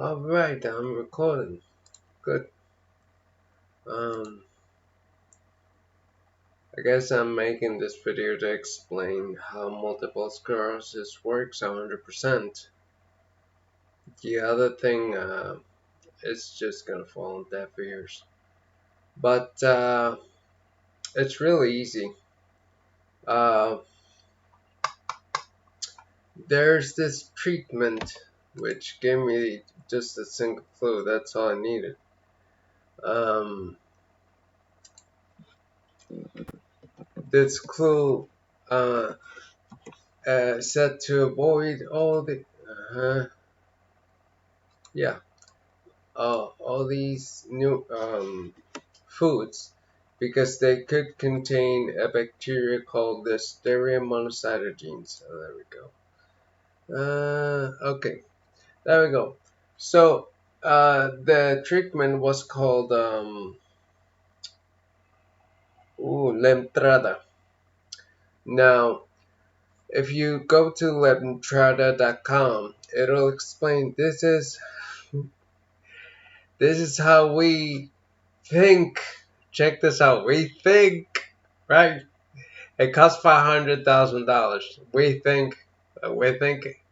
Alright, I'm recording. Good. Um, I guess I'm making this video to explain how multiple sclerosis works 100%. The other thing is just gonna fall on deaf ears. But it's really easy. Uh, there's this treatment which gave me just a single flu. That's all I needed. Um, this clue uh, said to avoid all the yeah all these new foods because they could contain a bacteria called the Listeria monocytogenes. Oh, there we go. Okay, there we go. So the treatment was called Lemtrada. Now, if you go to lemtrada.com, it'll explain this is how we think. Check this out. We think, right? It costs $500,000. We think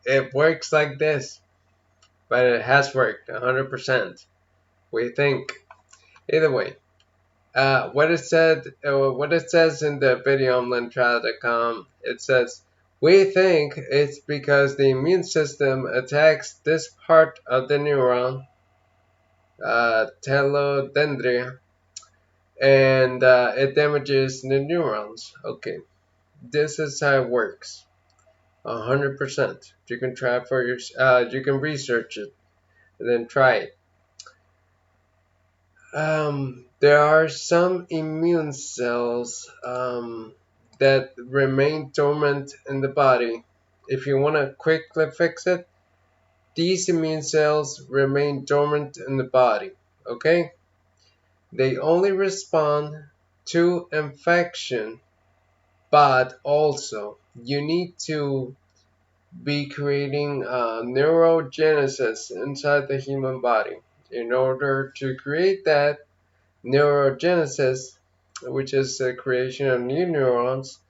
it works like this, but it has worked 100%. We think. Either way, what it says in the video on Lentrada.com, it says we think it's because the immune system attacks this part of the neuron, telodendria, and it damages the neurons. Okay, this is how it works. 100%. You can try for your. You can research it and then try it. There are some immune cells that remain dormant in the body. If you want to quickly fix it, these immune cells remain dormant in the body. Okay, they only respond to infection, but also you need to be creating neurogenesis inside the human body. In order to create that neurogenesis, which is the creation of new neurons,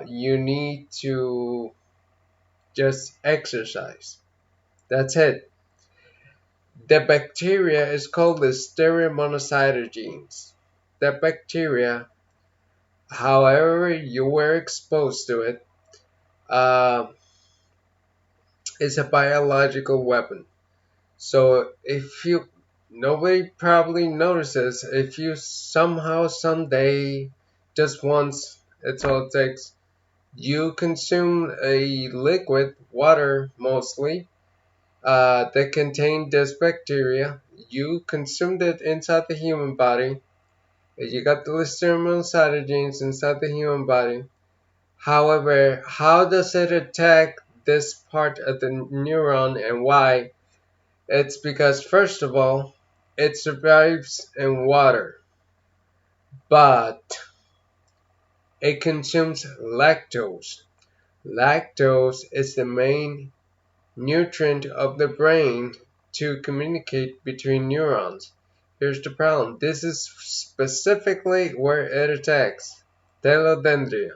you need to just exercise. That's it. The bacteria is called the Listeria monocytogenes. The bacteria, however you were exposed to it, uh, is a biological weapon. So if you nobody probably notices if you somehow someday just once it's all it takes you consume a liquid water mostly that contained this bacteria. You consumed it inside the human body. You got the listeria cytogenes inside the human body. However, how does it attack this part of the neuron and why? It's because, first of all, it survives in water, but it consumes lactose. Lactose is the main nutrient of the brain to communicate between neurons. Here's the problem. This is specifically where it attacks. Telodendria.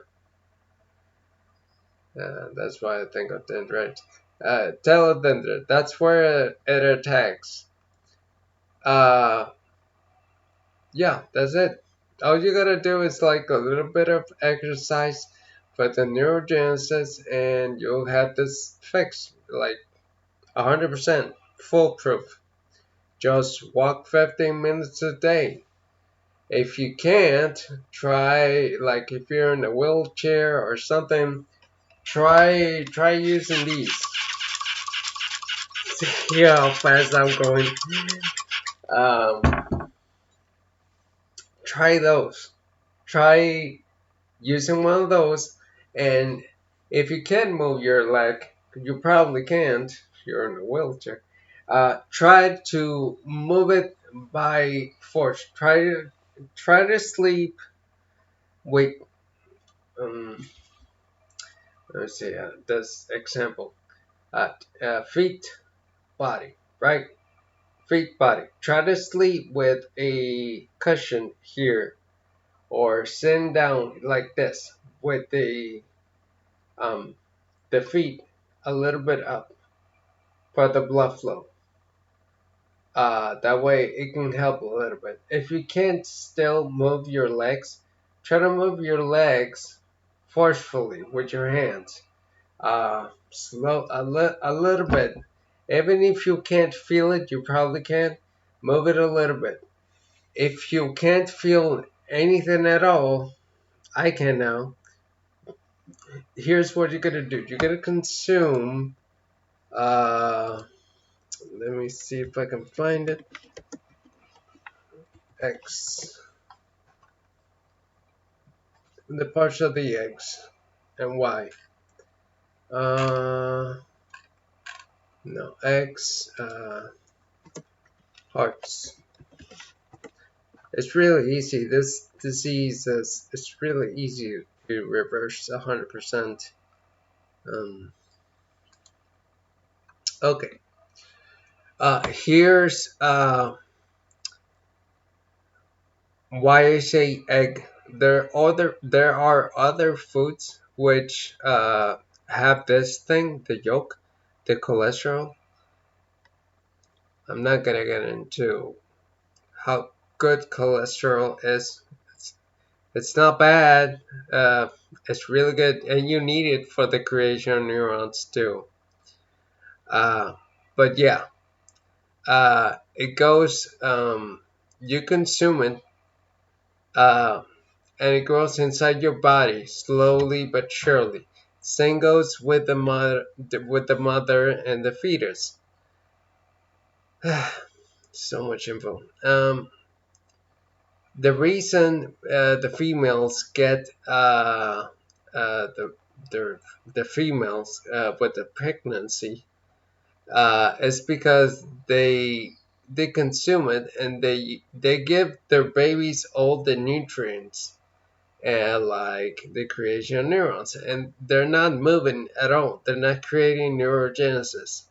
That's why I think of dendrites. Telodendria. That's where it attacks. Uh, yeah, that's it. All you gotta do is like a little bit of exercise for the neurogenesis and you'll have this fixed like 100% foolproof. Just walk 15 minutes a day. If you can't, try like if you're in a wheelchair or something, try using these. See how fast I'm going. Um, Try those. Try using one of those, and if you can move your leg, you probably can't if you're in a wheelchair. Try to move it by force. Try to sleep with let's see this example feet body, right? Feet body. Try to sleep with a cushion here, or sitting down like this with um, the feet a little bit up for the blood flow. That way it can help a little bit. If you can't still move your legs, try to move your legs forcefully with your hands. Slow a little bit. Even if you can't feel it, you probably can. Move it a little bit. If you can't feel anything at all, I can now. Here's what you're gonna do. You're gonna consume. Let me see if I can find it. X. The parts of the eggs and Y. Uh, no, X. Hearts. It's really easy. This disease is it's really easy to reverse 100%. Um, okay. Here's why I say egg. There are other foods which have this thing, the yolk, the cholesterol. I'm not gonna get into how good cholesterol is. It's not bad. Uh, it's really good, and you need it for the creation of neurons too. Uh, but yeah, it goes. You consume it, uh, and it grows inside your body slowly but surely. Same goes with the mother and the fetus. So much info. The reason the females get the their the females with the pregnancy is because they consume it and they give their babies all the nutrients like the creation of neurons, and they're not moving at all. They're not creating neurogenesis,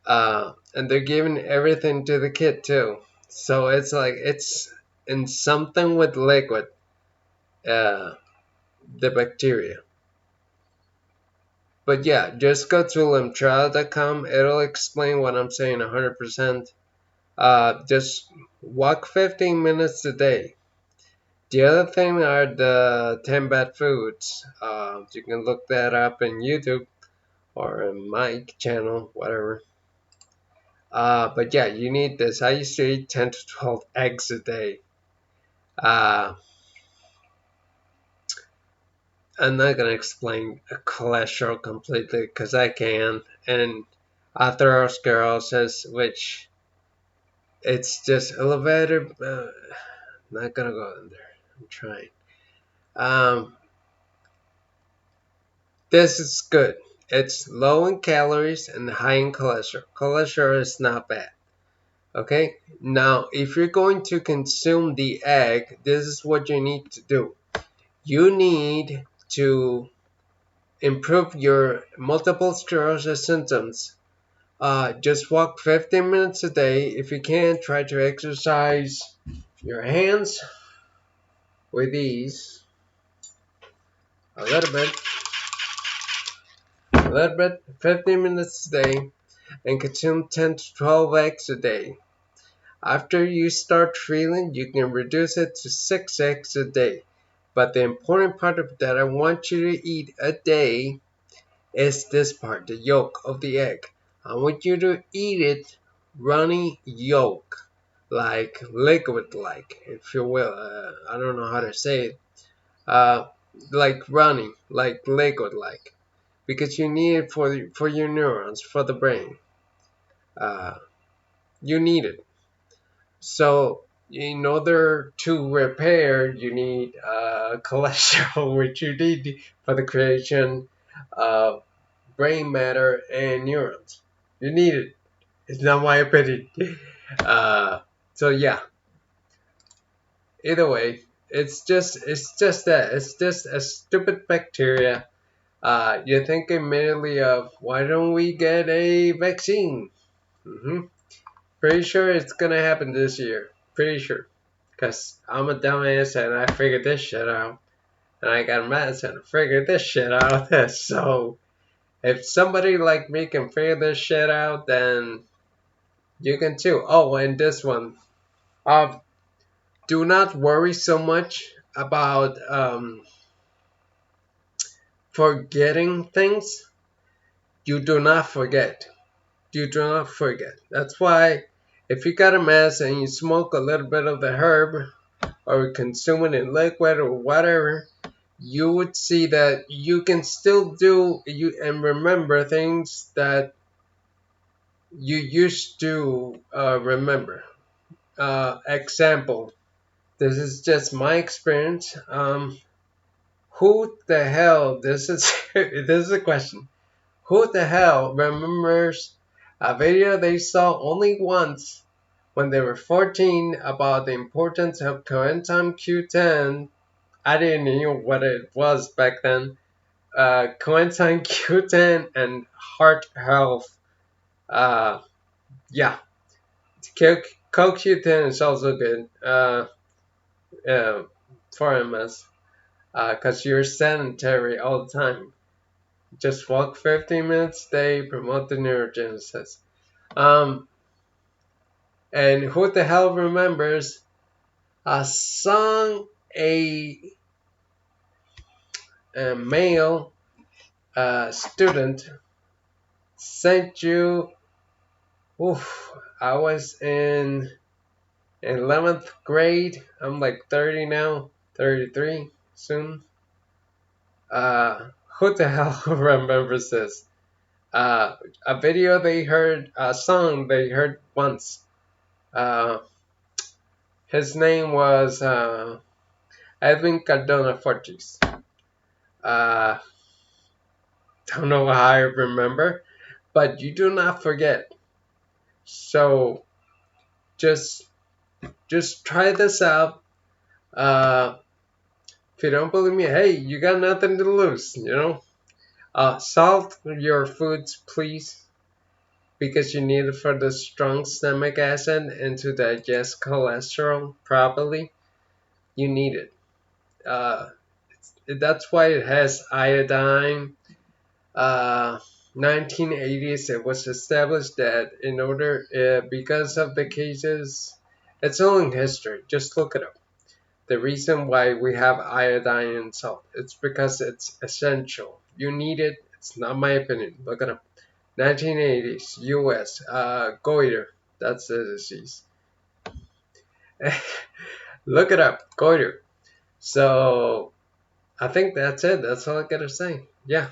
and they're giving everything to the kid too. So it's like it's in something with liquid, uh, the bacteria. But yeah, just go to limtrial.com. It'll explain what I'm saying 100%. Just walk 15 minutes a day. The other thing are the 10 bad foods. You can look that up in YouTube or in my channel, whatever. But yeah, you need this. I used to eat 10 to 12 eggs a day. Uh, I'm not gonna explain cholesterol completely because I can, and atherosclerosis, which it's just elevated. Not gonna go in there. I'm trying. Um, this is good. It's low in calories and high in cholesterol. Cholesterol is not bad. Okay. Now, if you're going to consume the egg, this is what you need to do. You need to improve your multiple sclerosis symptoms. Just walk 15 minutes a day. If you can, try to exercise your hands with ease a little bit, 15 minutes a day, and consume 10 to 12 eggs a day. After you start feeling, you can reduce it to 6 eggs a day. But the important part of that I want you to eat a day is this part, the yolk of the egg. I want you to eat it runny yolk, like liquid like, if you will. I don't know how to say it. Uh, like runny, like liquid like, because you need it for your neurons, for the brain. Uh, you need it. So in order to repair, you need cholesterol, which you need for the creation of brain matter and neurons. You need it. It's not my opinion. Uh, so yeah. Either way, it's just that it's just a stupid bacteria. You think immediately of why don't we get a vaccine? hmm Pretty sure it's gonna happen this year. Pretty sure. Because I'm a dumbass and I figured this shit out. And I got mad and figured this shit out. So if somebody like me can figure this shit out, then you can too. Oh, and this one. Uh, do not worry so much about forgetting things. You do not forget. You do not forget. That's why if you got a mess and you smoke a little bit of the herb or consume it in liquid or whatever, you would see that you can still do you and remember things that you used to remember. Example. This is just my experience. Who the hell? This is this is a question. Who the hell remembers a video they saw only once when they were 14 about the importance of coenzyme Q10? I didn't know what it was back then. Coenzyme Q10 and heart health. Uh, yeah, CoQ10 is also good uh, for MS because you're sedentary all the time. Just walk 15 minutes a day, promote the neurogenesis. Um, and who the hell remembers a song a male student sent you? Oof, I was in 11th grade. I'm like 30 now, 33 soon. Who the hell remembers this? A video they heard, a song they heard once. Uh, his name was Edwin Cardona Fortis. Uh, don't know how I remember, but you do not forget. So just just try this out. Uh, if you don't believe me, hey, you got nothing to lose, you know. Salt your foods, please, because you need it for the strong stomach acid and to digest cholesterol properly. You need it. Uh, that's why it has iodine. 1980s, it was established that in order, because of the cases, it's all in history. Just look it up. The reason why we have iodine in salt, it's because it's essential. You need it. It's not my opinion. Look it up. 1980s, U.S. Goiter. That's the disease. Look it up. Goiter. So I think that's it. That's all I gotta say. Yeah.